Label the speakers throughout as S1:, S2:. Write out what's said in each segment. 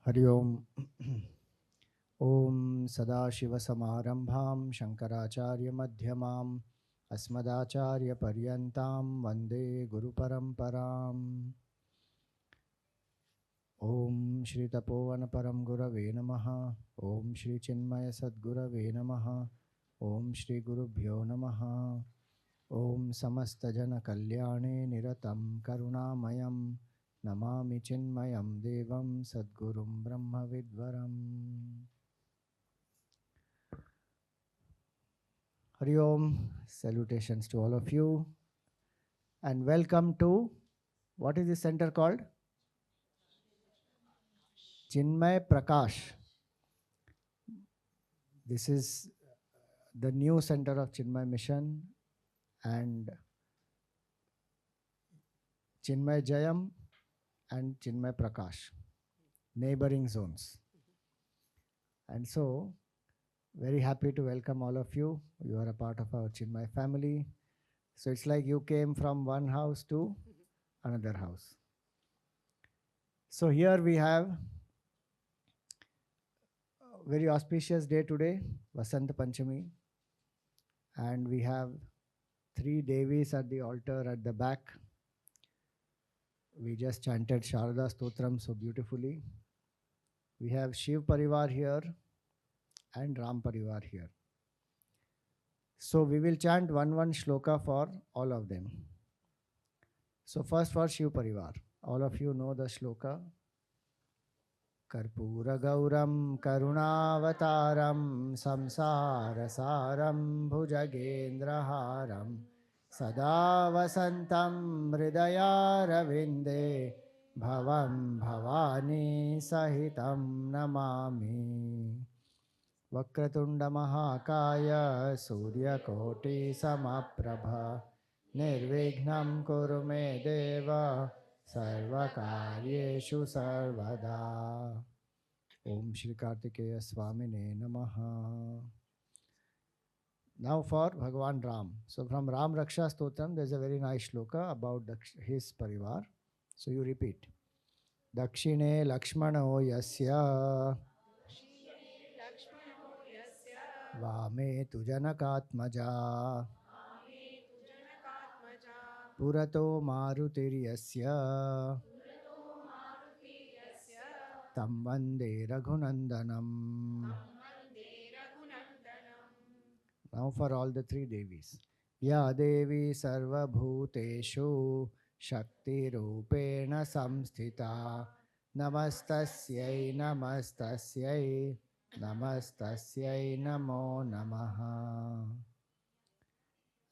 S1: Hari Om. Om Sadashivasamarambham Shankaracharya Madhyamam Asmadacharya Paryantam Vande Guru Paramparam. Om Shri Tapovana Param Gurave Namaha. Om Shri Chinmaya Sadgurave Namaha. Om Shri Gurubhyo Namaha. Om Samasta Jana Kalyane Niratam Karunamayam Namami Chinmayam Devam Sadgurum Brahma Vidvaram. Hari Om, salutations to all of you and welcome to, what is this center called? Chinmaya Prakash. This is the new center of Chinmaya Mission and Chinmaya Jayam and Chinmaya Prakash, neighboring zones. And so, very happy to welcome all of you. You are a part of our Chinmaya family. So it's like you came from one house to another house. So here we have a very auspicious day today, Vasant Panchami. And we have 3 Devis at the altar at the back. We just chanted Sharada Stotram so beautifully. We have Shiv Parivar here and Ram Parivar here. So we will chant one shloka for all of them. So first for Shiv Parivar. All of you know the shloka. Karpura Gauram Karunavataram Samsarasaram Bhujagendraharam Sada Vasantam Hridaya Ravinde Bhavam Bhavani Sahitam Namami Vakratunda Mahakaya Suryakoti Samaprabha Nirvignam Kurume Deva Sarvakaryeshu Sarvada. Om Shri Kartikeya Swamine Namaha. Now for Bhagavan Ram. So from Ram Raksha Stotram, there is a very nice shloka about his parivar. So you repeat. Dakshine Lakshmano Yasya Vame tu Janakatmaja Purato Marutiryasya Tam Vande Raghunandanam. Now for all the 3 Devis. Ya Devi Sarva Bhuteshu Shakti Rupena Samsthita Namastasyai Namastasyai Namastasyai Namo Namaha.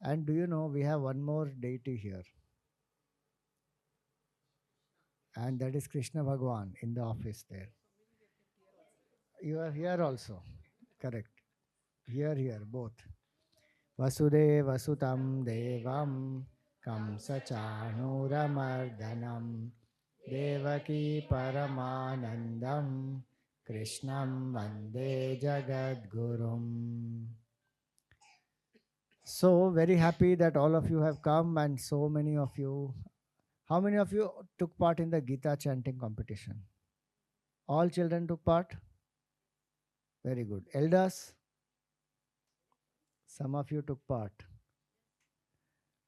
S1: And do you know we have one more deity here? And that is Krishna Bhagwan in the office there. You are here also. Correct. Here, both. Vasudeva Sutam Devam Kamsachanuramardanam Devaki Paramanandam Krishnam Vande Jagadgurum. So very happy that all of you have come and so many of you. How many of you took part in the Gita chanting competition? All children took part? Very good. Elders? Some of you took part.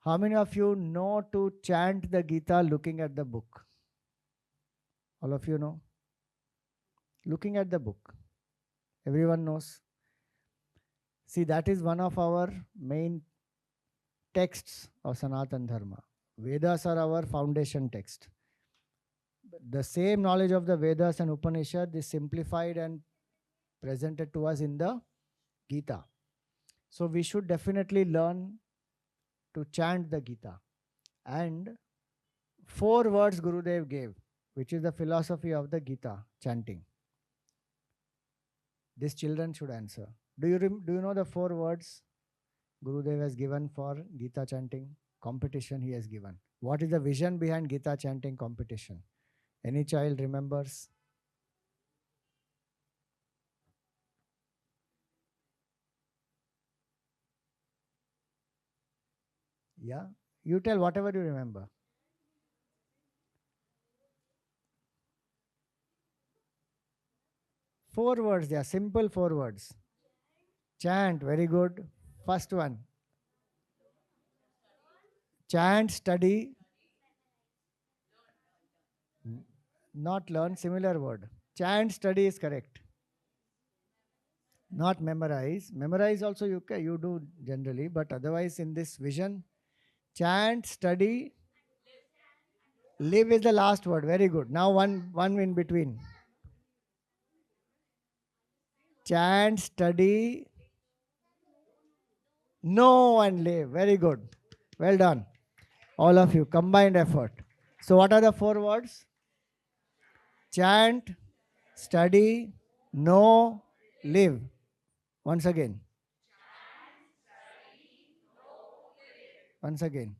S1: How many of you know to chant the Gita looking at the book? All of you know? Looking at the book. Everyone knows. See, that is one of our main texts of Sanatana Dharma. Vedas are our foundation text. The same knowledge of the Vedas and Upanishad is simplified and presented to us in the Gita. So we should definitely learn to chant the Gita. And 4 words Gurudev gave, which is the philosophy of the Gita chanting. These children should answer. Do you know the 4 words Gurudev has given for Gita chanting competition he has given? What is the vision behind Gita chanting competition? Any child remembers? Yeah? You tell whatever you remember. Four words, they are simple four words. Chant, very good. First one. Chant, study, not learn, similar word. Chant, study is correct. Not memorize. Memorize also you do generally, but otherwise in this vision, chant, study, live is the last word. Very good. Now one in between. Chant, study, know and live. Very good. Well done. All of you. Combined effort. So what are the four words? Chant, study, know, live. Once again. Once again.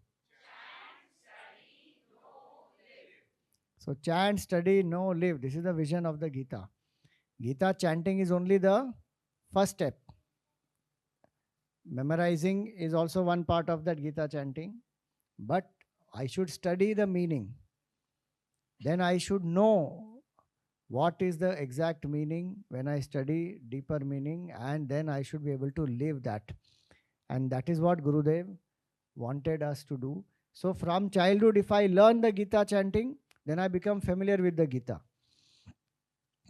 S1: So chant, study, know, live. This is the vision of the Gita. Gita chanting is only the first step. Memorizing is also one part of that Gita chanting. But I should study the meaning. Then I should know what is the exact meaning when I study deeper meaning, and then I should be able to live that. And that is what Gurudev wanted us to do. So from childhood, if I learn the Gita chanting, then I become familiar with the Gita.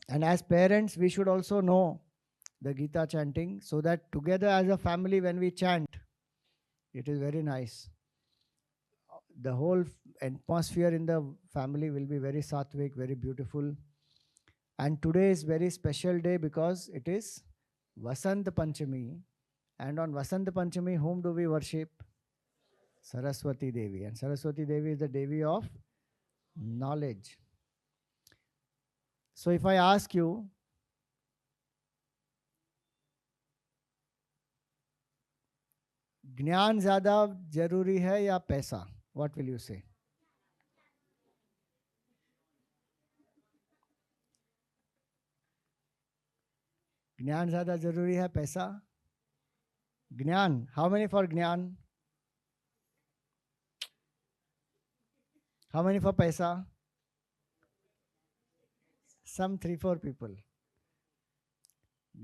S1: And as parents, we should also know the Gita chanting, so that together as a family, when we chant, it is very nice. The whole atmosphere in the family will be very sattvic, very beautiful. And today is very special day because it is Vasant Panchami. And on Vasant Panchami, whom do we worship? Saraswati Devi. And Saraswati Devi is the Devi of knowledge. So if I ask you, ज्ञान ज़्यादा जरूरी है या पैसा? What will you say? ज्ञान ज़्यादा जरूरी है पैसा? ज्ञान. How many for ज्ञान? How many for paisa? Some 3-4 people.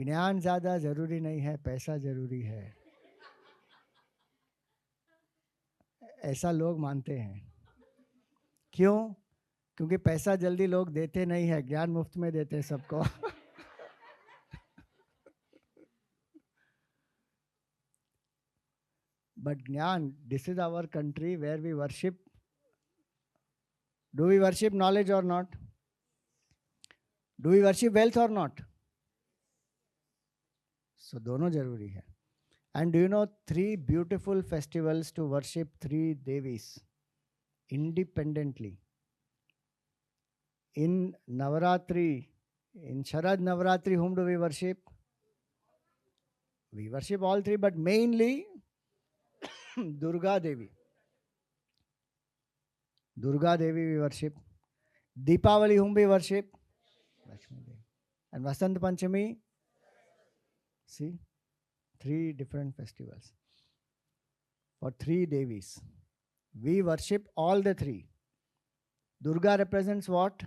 S1: ज्ञान ज़्यादा जरूरी नहीं है, पैसा जरूरी है, ऐसा लोग मानते हैं. क्यों? क्योंकि पैसा जल्दी लोग देते नहीं है, ज्ञान मुफ्त में देते हैं सबको. But Jnana, this is our country where we worship. Do we worship knowledge or not? Do we worship wealth or not? So, दोनों जरूरी है. And do you know 3 beautiful festivals to worship 3 Devis independently? In Navaratri, in Sharad Navaratri, whom do we worship? We worship all 3, but mainly Durga Devi. Durga Devi we worship. Deepavali, whom we worship? Lakshmi Devi. And Vasant Panchami, see, 3 different festivals for 3 Devis. We worship all the 3. Durga represents what?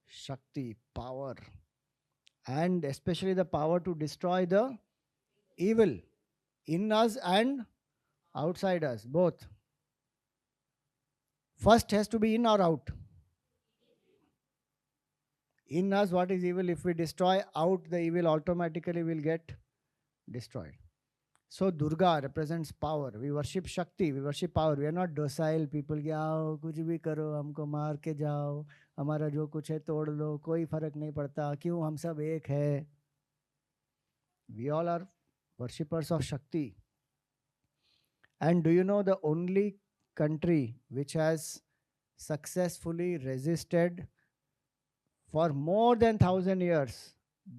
S1: Shakti, power, and especially the power to destroy the evil in us and outside us, both. First has to be in or out. In us, what is evil? If we destroy out the evil, automatically will get destroyed. So Durga represents power. We worship Shakti, we worship power. We are not docile people कि आओ कुछ भी करो, हमको मार के जाओ, हमारा जो कुछ है तोड़ लो, कोई फर्क नहीं पड़ता, क्यों हम सब एक है. We all are worshippers of Shakti. And do you know the only country which has successfully resisted for more than 1,000 years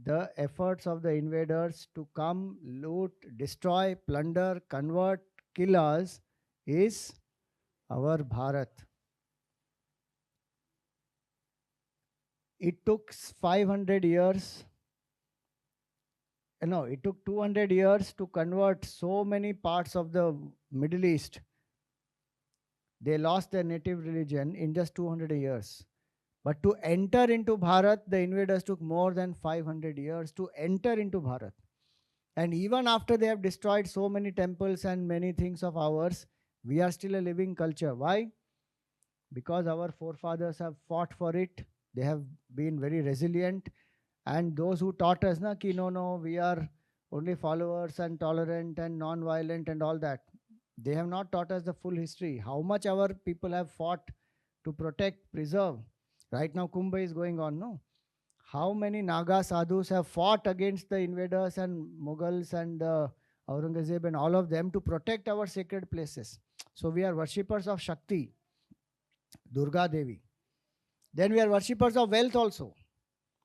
S1: the efforts of the invaders to come, loot, destroy, plunder, convert, kill us is our Bharat. It took 500 years. No, it took 200 years to convert so many parts of the Middle East. They lost their native religion in just 200 years. But to enter into Bharat, the invaders took more than 500 years to enter into Bharat. And even after they have destroyed so many temples and many things of ours, we are still a living culture. Why? Because our forefathers have fought for it. They have been very resilient. And those who taught us, na, ki no, we are only followers and tolerant and non-violent and all that. They have not taught us the full history. How much our people have fought to protect, preserve. Right now, Kumbh is going on, no? How many Naga sadhus have fought against the invaders and Mughals and Aurangzeb and all of them to protect our sacred places. So we are worshippers of Shakti, Durga Devi. Then we are worshippers of wealth also,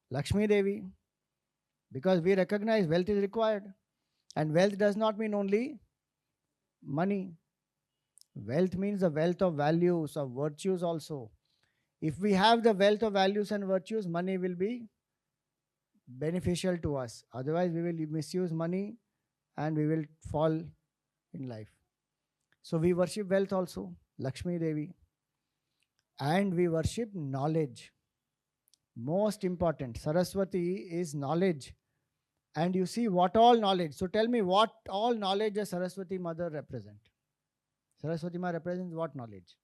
S1: Lakshmi Devi, because we recognize wealth is required. And wealth does not mean only money. Wealth means the wealth of values, of virtues also. If we have the wealth of values and virtues, money will be beneficial to us. Otherwise, we will misuse money and we will fall in life. So we worship wealth also, Lakshmi Devi. And we worship knowledge. Most important, Saraswati is knowledge. And you see what all knowledge. So tell me what all knowledge does Saraswati Mother represent? Saraswati Ma represents what knowledge?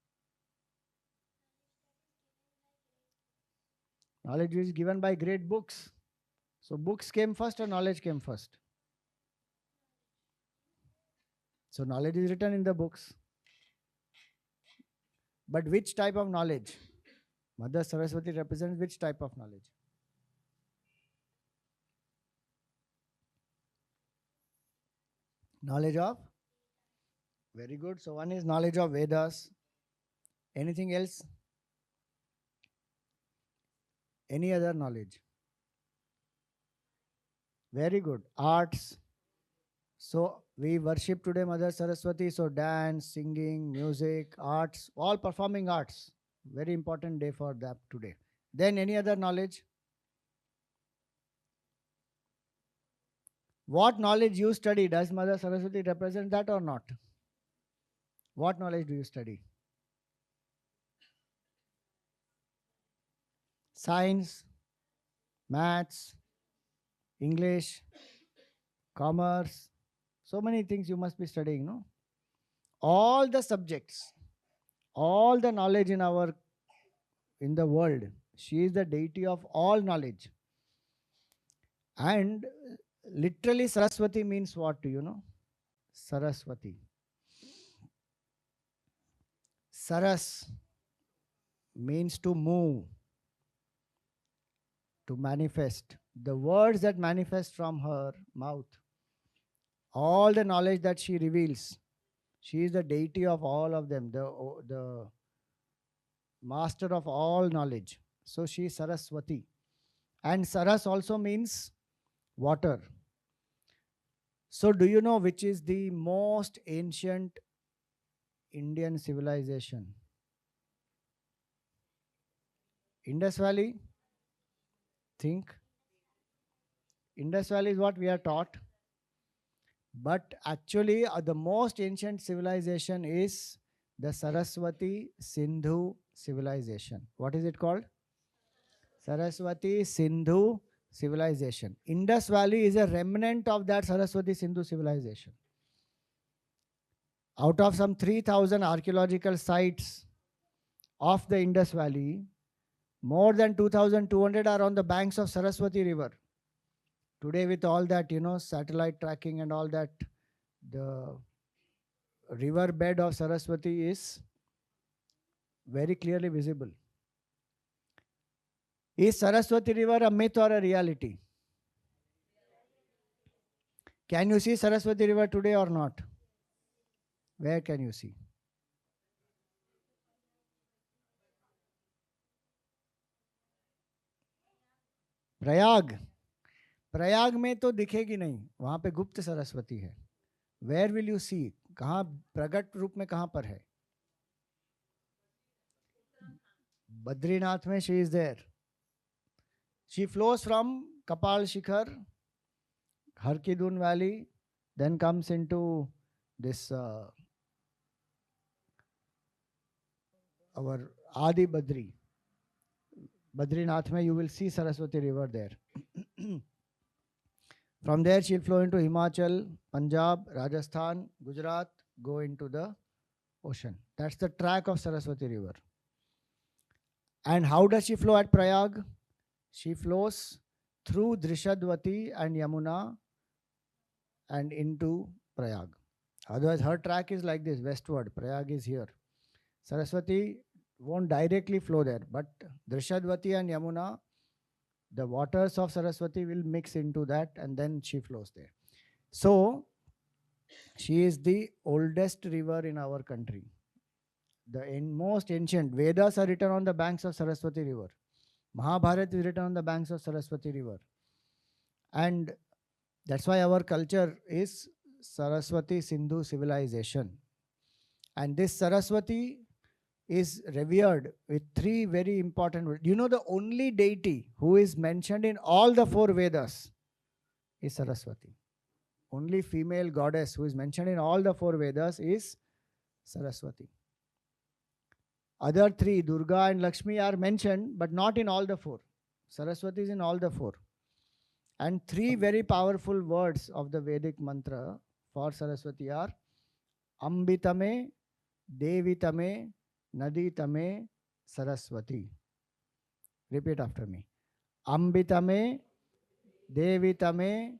S1: Knowledge is given by great books. So books came first or knowledge came first? So knowledge is written in the books. But which type of knowledge? Mother Saraswati represents which type of knowledge? Knowledge of? Very good. So one is knowledge of Vedas. Anything else? Any other knowledge? Very good. Arts. So we worship today Mother Saraswati. So dance, singing, music, arts, all performing arts. Very important day for that today. Then any other knowledge? What knowledge you study? Does Mother Saraswati represent that or not? What knowledge do you study? Science, maths, English, commerce. So many things you must be studying, no? All the subjects, all the knowledge in the world. She is the deity of all knowledge. And literally Saraswati means what, do you know? Saraswati. Saras means to move, to manifest. The words that manifest from her mouth, all the knowledge that she reveals, she is the deity of all of them, the master of all knowledge. So she is Saraswati. And Saras also means water. So do you know which is the most ancient Indian civilization? Indus Valley? Think. Indus Valley is what we are taught. But actually, the most ancient civilization is the Saraswati Sindhu civilization. What is it called? Saraswati Sindhu civilization. Indus Valley is a remnant of that Saraswati Sindhu civilization. Out of some 3,000 archaeological sites of the Indus Valley, more than 2,200 are on the banks of Saraswati River. Today with all that, satellite tracking and all that, the river bed of Saraswati is very clearly visible. Is Saraswati River a myth or a reality? Can you see Saraswati River today or not? Where can you see? Prayag. Prayag में तो दिखेगी नहीं, वहां पे गुप्त सरस्वती है. Where will you see? कहाँ प्रगट रूप में कहाँ पर है? बद्रीनाथ में she is there. She flows from Kapal Shikhar, Harkidun Valley, then comes into this our Adi Badri. Badrinath mein you will see Saraswati river there. From there she'll flow into Himachal, Punjab, Rajasthan, Gujarat, go into the ocean. That's the track of Saraswati river. And how does she flow at Prayag? She flows through Drishadwati and Yamuna and into Prayag. Otherwise, her track is like this, westward. Prayag is here. Saraswati won't directly flow there, but Drishadwati and Yamuna, the waters of Saraswati will mix into that and then she flows there. So, she is the oldest river in our country. The most ancient Vedas are written on the banks of Saraswati river. Mahabharata is written on the banks of Saraswati river. And that's why our culture is Saraswati Sindhu civilization. And this Saraswati is revered with three very important. You know, the only deity who is mentioned in all the four Vedas is Saraswati. Only female goddess who is mentioned in all the four Vedas is Saraswati. Other three, Durga and Lakshmi, are mentioned, but not in all the four. Saraswati is in all the four. And three very powerful words of the Vedic mantra for Saraswati are Ambitame, Devitame, Naditame, Saraswati. Repeat after me. Ambitame, Devitame,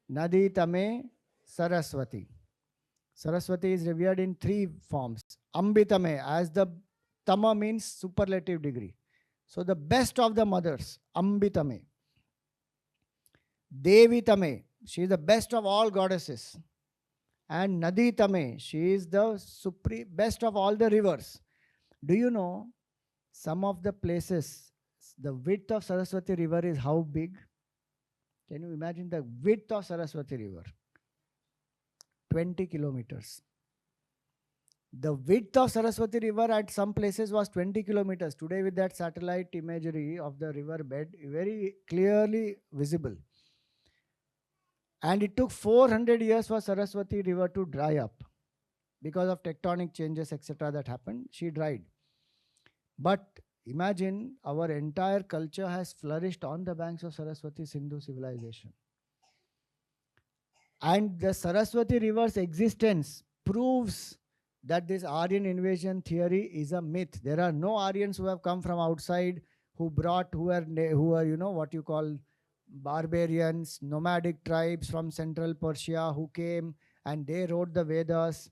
S1: Naditame, Saraswati. Saraswati is revered in three forms. Ambitame, as the Tama means superlative degree. So the best of the mothers, Ambitame. Devitame, she is the best of all goddesses. And Naditame, she is the best of all the rivers. Do you know some of the places, the width of Saraswati river is how big? Can you imagine the width of Saraswati river? 20 kilometers. The width of Saraswati river at some places was 20 kilometers. Today with that satellite imagery of the river bed, very clearly visible. And it took 400 years for Saraswati river to dry up. Because of tectonic changes, etc. that happened, she dried. But imagine our entire culture has flourished on the banks of Saraswati Sindhu civilization. And the Saraswati river's existence proves that this Aryan invasion theory is a myth. There are no Aryans who have come from outside, who are you know what you call barbarians, nomadic tribes from central Persia who came and they wrote the Vedas.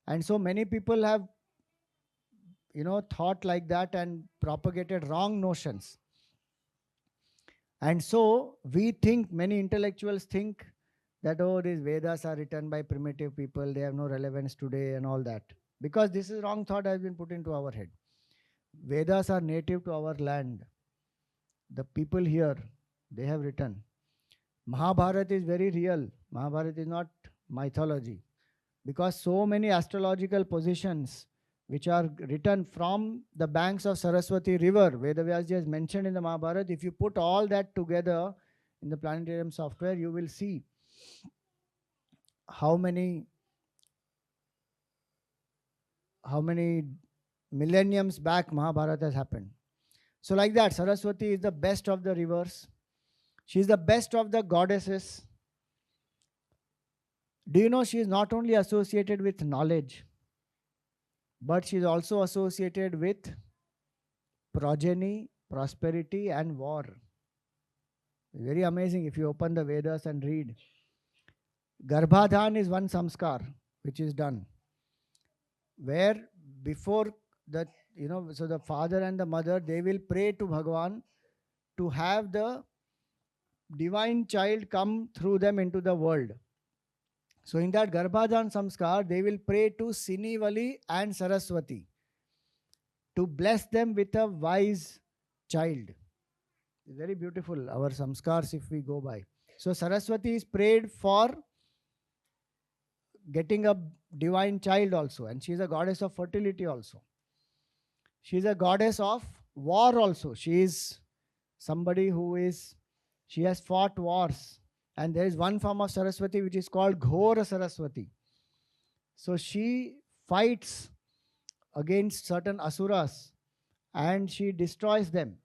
S1: And so many people have thought like that and propagated wrong notions. And so we think, many intellectuals think that, oh, these Vedas are written by primitive people, they have no relevance today and all that. Because this is wrong thought has been put into our head. Vedas are native to our land. The people here, they have written. Mahabharata is very real. Mahabharata is not mythology. Because so many astrological positions which are written from the banks of Saraswati river, Vedavyasji has mentioned in the Mahabharata, if you put all that together in the planetarium software, you will see how many millenniums back Mahabharata has happened. So like that, Saraswati is the best of the rivers. She is the best of the goddesses. Do you know she is not only associated with knowledge, but she is also associated with progeny, prosperity and war. Very amazing if you open the Vedas and read. Garbhadhan is one samskar which is done, where before the, so the father and the mother, they will pray to Bhagavan to have the divine child come through them into the world. So in that Garbhadhan samskar, they will pray to Sinivali and Saraswati to bless them with a wise child. It's very beautiful, our samskars, if we go by. So Saraswati is prayed for getting a divine child also, and she is a goddess of fertility also. She is a goddess of war also. She is somebody she has fought wars. And there is one form of Saraswati which is called Ghora Saraswati. So she fights against certain asuras and she destroys them.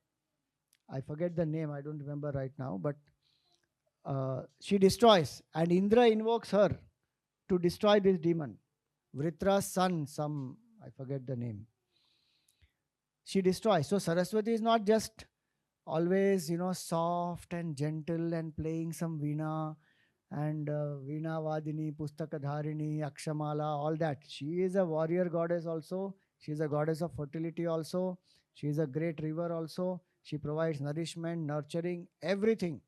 S1: I forget the name, I don't remember right now, but she destroys, and Indra invokes her to destroy this demon. Vritra's son, some, I forget the name. She destroys. So Saraswati is not just always, soft and gentle and playing some veena and Veena Vadini, Pustakadharini, Akshamala, all that. She is a warrior goddess also. She is a goddess of fertility also. She is a great river also. She provides nourishment, nurturing, everything.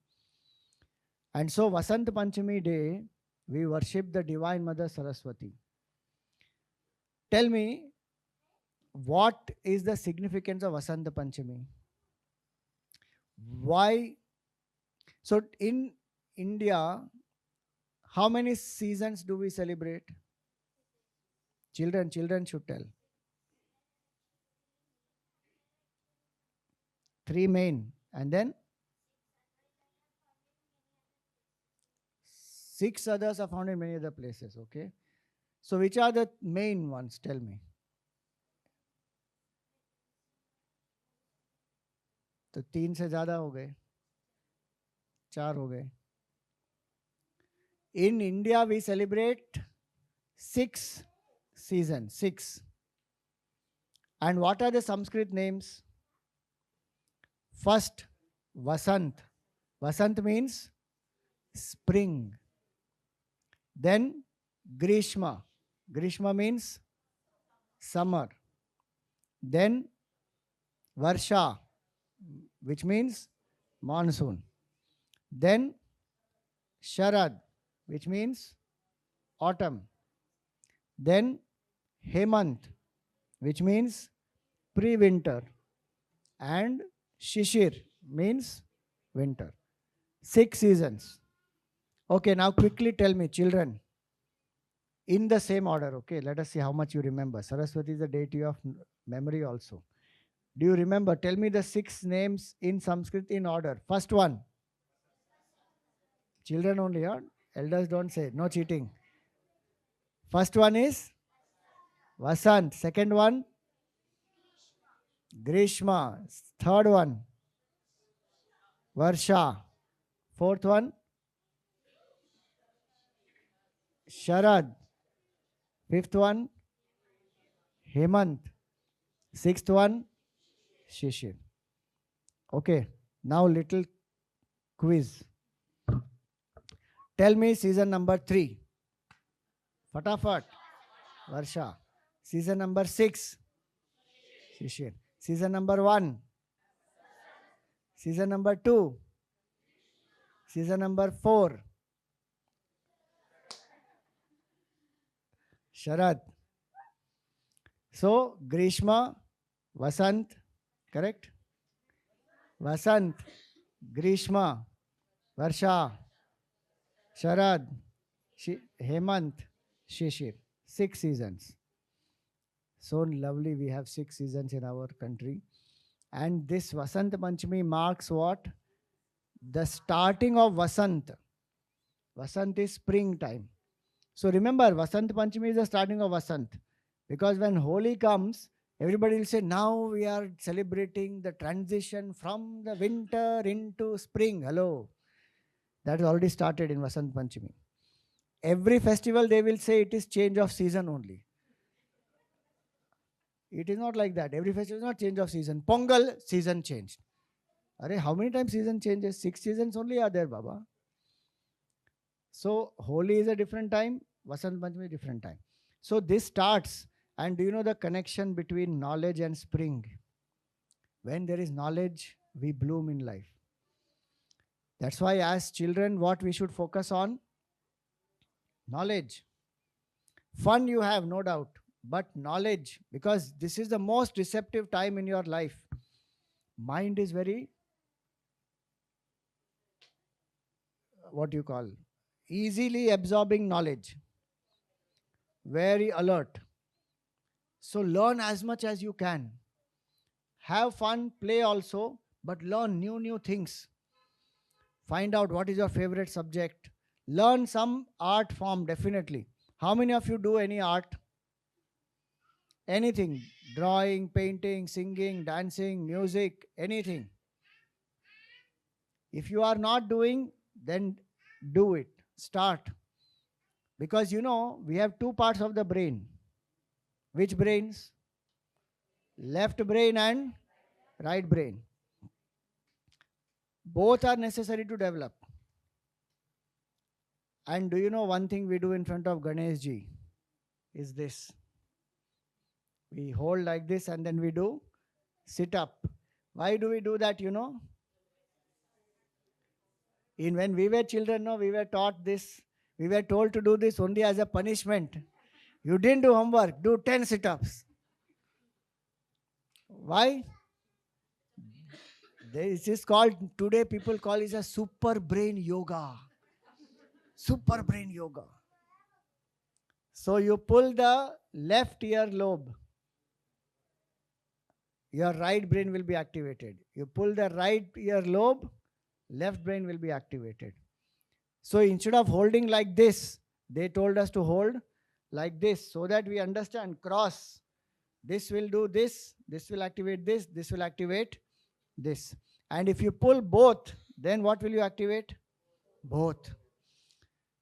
S1: And so Vasant Panchami day, we worship the Divine Mother Saraswati. Tell me, what is the significance of Vasant Panchami? Why? So in India, how many seasons do we celebrate? Children should tell. 3 main. And then 6 others are found in many other places. Okay. So which are the main ones? Tell me. तो 3 से ज़्यादा हो गए, 4 हो गए. In India, we celebrate 6 seasons. 6. And what are the Sanskrit names? First, Vasant. Vasant means spring. Then Grishma. Grishma means summer. Then Varsha, which means monsoon. Then Sharad, which means autumn. Then Hemant, which means pre-winter. And Shishir means winter. 6 seasons. Okay, now quickly tell me, children, in the same order, okay, let us see how much you remember. Saraswati is the deity of memory also. Do you remember? Tell me the 6 names in Sanskrit in order. First one. Children only, huh? Elders don't say. No cheating. First one is Vasant. Second one, Grishma. Third one, Varsha. Fourth one, Sharad. Fifth one, Hemant. Sixth one, Shishir. Okay, now little quiz. Tell me season number 3. Fatafat. Varsha. Season number 6. Shishir. Season number 1. Season number 2. Season number 4. Sharad. So, Grishma, Vasant, correct? Vasant, Grishma, Varsha, Sharad, Hemant, Shishir. 6 seasons. So lovely, we have 6 seasons in our country. And this Vasant Panchami marks what? The starting of Vasant. Vasant is springtime. So remember, Vasant Panchami is the starting of Vasant. Because when Holi comes, everybody will say, now we are celebrating the transition from the winter into spring. Hello. That has already started in Vasant Panchami. Every festival they will say it is change of season only. It is not like that. Every festival is not change of season. Pongal, season changed. Arey, how many times season changes? 6 seasons only are there, Baba. So Holi is a different time, Vasant Panchami is a different time. So this starts, and do you know the connection between knowledge and spring? When there is knowledge, we bloom in life. That's why as children, what we should focus on? Knowledge. Fun you have, no doubt, but knowledge, because this is the most receptive time in your life. Mind is very, what you call, easily absorbing knowledge. Very alert. So learn as much as you can. Have fun, play also, but learn new things. Find out what is your favorite subject. Learn some art form, definitely. How many of you do any art? Anything. Drawing, painting, singing, dancing, music, anything. If you are not doing, then do it. Start. Because we have two parts of the brain. Which brains? Left brain and right brain. Both are necessary to develop. And do you know one thing we do in front of Ganesh ji is this? We hold like this and then we do sit up. Why do we do that, When we were children, no, we were taught this. We were told to do this only as a punishment. You didn't do homework, do 10 sit-ups. Why? This is called, today people call it a super brain yoga. Super brain yoga. So you pull the left ear lobe, your right brain will be activated. You pull the right ear lobe, left brain will be activated. So instead of holding like this, they told us to hold like this so that we understand cross. This will do this will activate this will activate this. And if you pull both, then what will you activate? Both.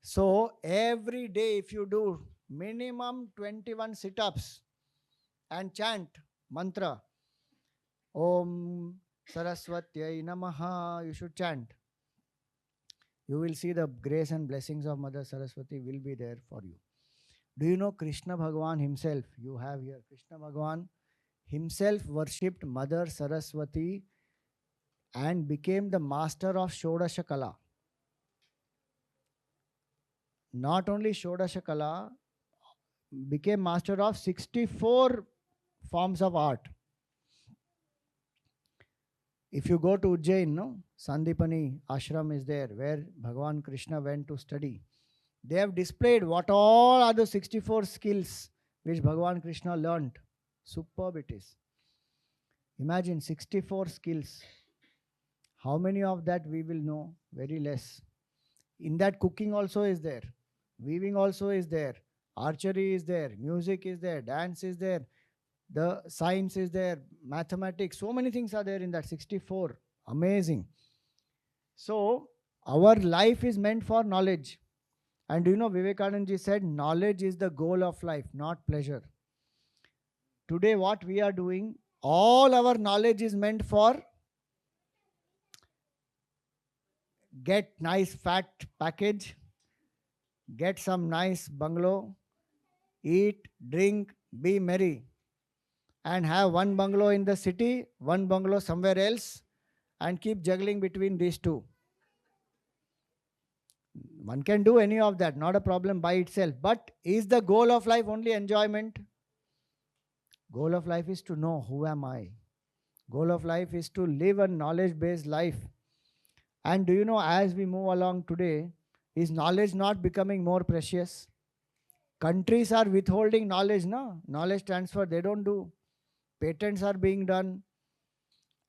S1: So every day if you do minimum 21 sit-ups and chant mantra, Om Saraswatyai Namaha, you should chant. You will see the grace and blessings of Mother Saraswati will be there for you. Do you know Krishna Bhagavan himself? You have here Krishna Bhagavan himself worshipped Mother Saraswati and became the master of Shodasha Kala. Not only Shodasha Kala, became master of 64 forms of art. If you go to Ujjain, no, Sandipani ashram is there where Bhagavan Krishna went to study. They have displayed what all are the 64 skills which Bhagavan Krishna learnt. Superb it is. Imagine 64 skills. How many of that we will know? Very less. In that cooking also is there. Weaving also is there. Archery is there. Music is there. Dance is there. The science is there. Mathematics. So many things are there in that 64. Amazing. So our life is meant for knowledge. And do you know Vivekananda ji said knowledge is the goal of life, not pleasure. Today what we are doing, all our knowledge is meant for get nice fat package, get some nice bungalow, eat, drink, be merry, and have one bungalow in the city, one bungalow somewhere else, and keep juggling between these two. One can do any of that, not a problem by itself. But is the goal of life only enjoyment? Goal of life is to know who am I. Goal of life is to live a knowledge-based life. And do you know, as we move along today, is knowledge not becoming more precious? Countries are withholding knowledge, no? Knowledge transfer, they don't do. Patents are being done.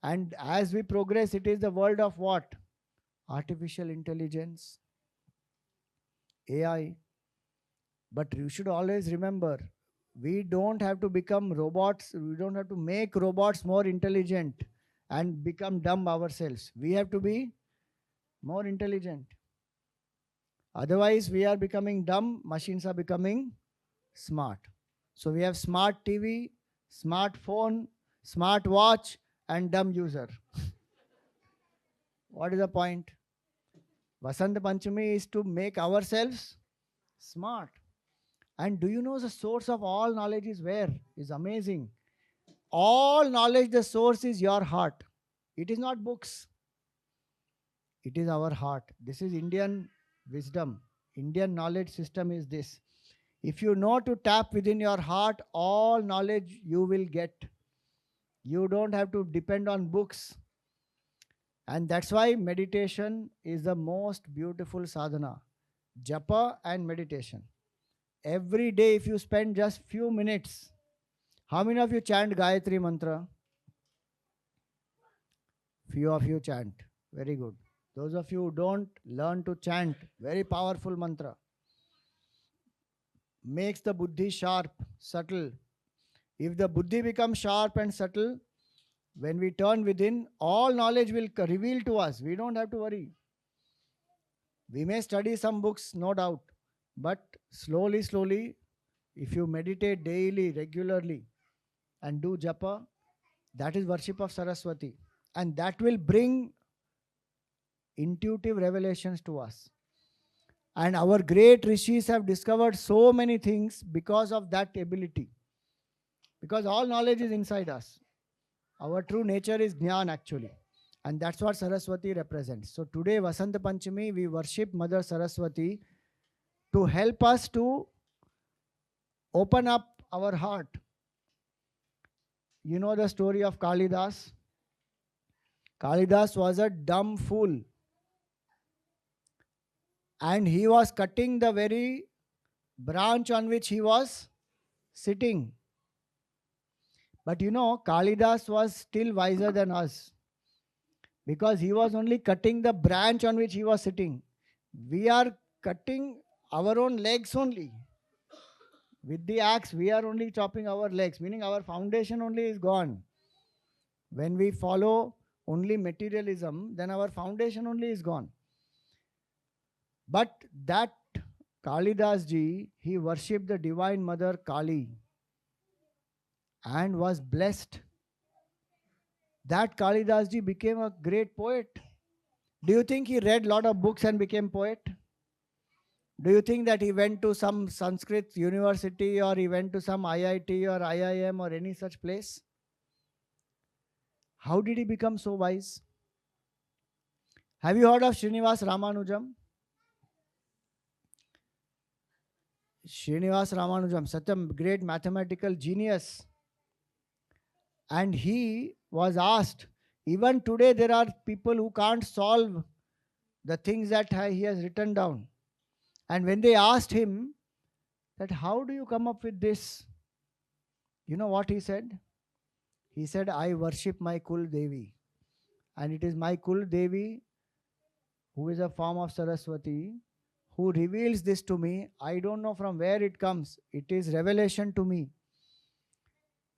S1: And as we progress, it is the world of what? Artificial intelligence, AI. But you should always remember, we don't have to become robots. We don't have to make robots more intelligent and become dumb ourselves. We have to be more intelligent. Otherwise, we are becoming dumb. Machines are becoming smart. So we have smart TV, smartphone, smart watch, and dumb user. What is the point? Vasant Panchami is to make ourselves smart. And do you know the source of all knowledge is where? Is amazing. All knowledge, the source is your heart. It is not books. It is our heart. This is Indian wisdom. Indian knowledge system is this. If you know to tap within your heart, all knowledge you will get. You don't have to depend on books. And that's why meditation is the most beautiful sadhana. Japa and meditation. Every day if you spend just few minutes. How many of you chant Gayatri mantra? Few of you chant. Very good. Those of you who don't, learn to chant. Very powerful mantra. Makes the buddhi sharp, subtle. If the buddhi becomes sharp and subtle, When we turn within, all knowledge will reveal to us. We don't have to worry. We may study some books, no doubt, but slowly, slowly, if you meditate daily, regularly, and do japa, that is worship of Saraswati. And that will bring intuitive revelations to us. And our great rishis have discovered so many things because of that ability. Because all knowledge is inside us. Our true nature is Jnana actually. And that's what Saraswati represents. So today, Vasant Panchami, we worship Mother Saraswati to help us to open up our heart. You know the story of Kalidas? Kalidas was a dumb fool. And he was cutting the very branch on which he was sitting. But you know, Kalidas was still wiser than us, because he was only cutting the branch on which he was sitting. We are cutting our own legs only. With the axe, we are only chopping our legs, meaning our foundation only is gone. When we follow only materialism, then our foundation only is gone. But that Kalidas ji, he worshipped the Divine Mother Kali and was blessed. That Kalidas ji became a great poet. Do you think he read a lot of books and became poet? Do you think that he went to some Sanskrit university, or he went to some IIT or IIM or any such place? How did he become so wise? Have you heard of Srinivas Ramanujam? Srinivas Ramanujam, such a great mathematical genius. And he was asked, even today there are people who can't solve the things that he has written down. And when they asked him that, how do you come up with this? You know what he said? He said, I worship my Kul Devi. And it is my Kul Devi, who is a form of Saraswati, who reveals this to me. I don't know from where it comes. It is revelation to me.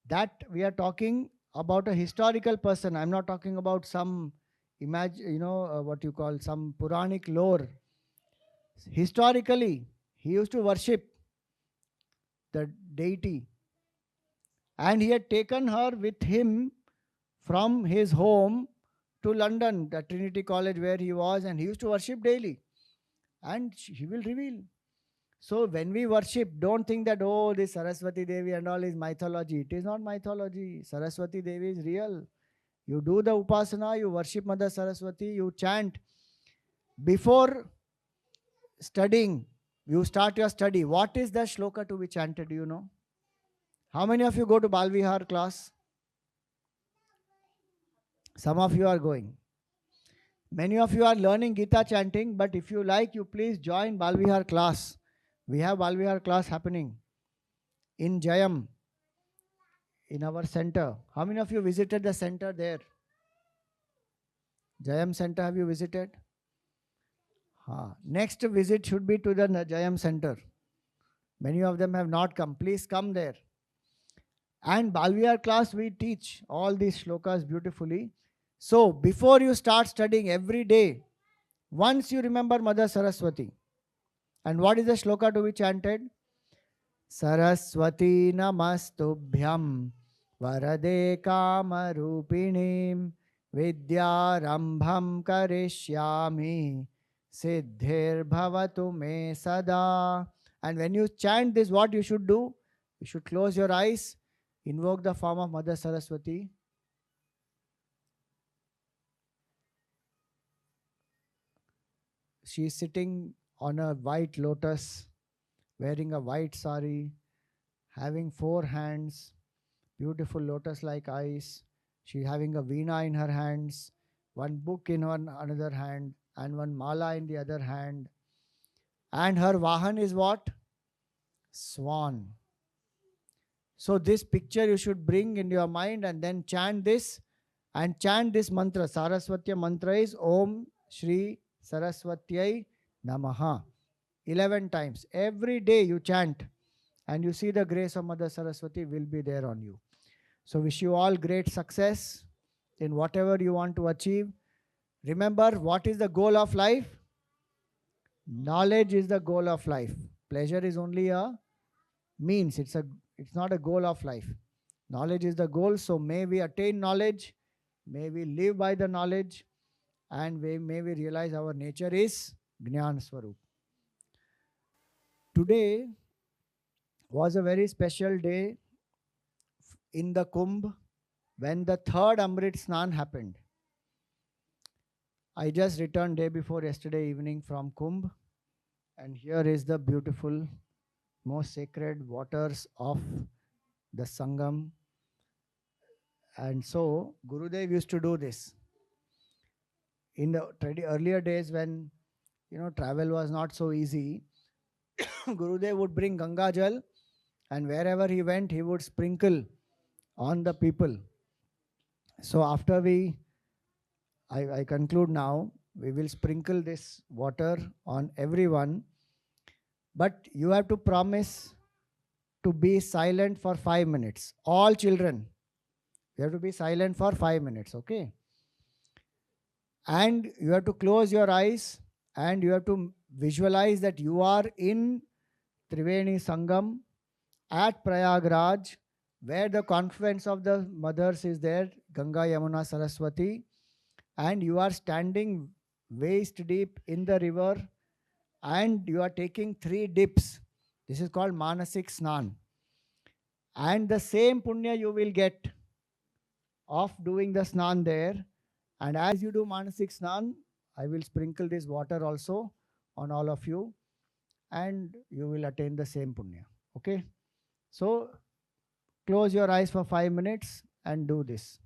S1: That we are talking about a historical person. I'm not talking about some what you call some Puranic lore. Historically, he used to worship the deity. And he had taken her with him from his home to London, the Trinity College where he was, and he used to worship daily. And he will reveal. So when we worship, don't think that, oh, this Saraswati Devi and all is mythology. It is not mythology. Saraswati Devi is real. You do the upasana, you worship Mother Saraswati, you chant. Before studying, you start your study. What is the shloka to be chanted, do you know? How many of you go to Balvihar class? Some of you are going. Many of you are learning Gita chanting, but if you like, you please join Balvihar class. We have Balvihar class happening in Jayam, in our center. How many of you visited the center there? Jayam center, have you visited? Next visit should be to the Jayam center. Many of them have not come. Please come there. And Balvihar class, we teach all these shlokas beautifully. So, before you start studying every day, once you remember Mother Saraswati. And what is the shloka to be chanted? Saraswati namastubhyam varade kamarupinim vidyarambham karishyami siddhir bhavatu me sada. And when you chant this, what you should do? You should close your eyes, invoke the form of Mother Saraswati. She is sitting on a white lotus, wearing a white sari, having 4 hands, beautiful lotus-like eyes. She having a veena in her hands, one book in another hand, and one mala in the other hand. And her vahan is what? Swan. So this picture you should bring in your mind and then chant this. And chant this mantra. Saraswati mantra is Om Shri Saraswatyai Namaha. 11 times. Every day you chant. And you see the grace of Mother Saraswati will be there on you. So wish you all great success. in whatever you want to achieve. Remember, what is the goal of life? Knowledge is the goal of life. Pleasure is only a means. It's not a goal of life. Knowledge is the goal. So may we attain knowledge, may we live by the knowledge, and may we realize our nature is Jnana Swarup. Today was a very special day in the Kumbh when the third Amrit Snan happened. I just returned day before yesterday evening from Kumbh, and here is the beautiful, most sacred waters of the Sangam. And so Gurudev used to do this. In the earlier days when travel was not so easy, Gurudev would bring Ganga Jal, and wherever he went, he would sprinkle on the people. So after I conclude now, we will sprinkle this water on everyone, but you have to promise to be silent for 5 minutes. All children, you have to be silent for 5 minutes, okay? And you have to close your eyes and you have to visualize that you are in Triveni Sangam at Prayagraj, where the confluence of the mothers is there, Ganga, Yamuna, Saraswati, and you are standing waist deep in the river and you are taking 3 dips. This is called Manasik Snan. And the same punya you will get of doing the snan there. And as you do Manasik Snan, I will sprinkle this water also on all of you, and you will attain the same punya. Okay? So close your eyes for 5 minutes and do this.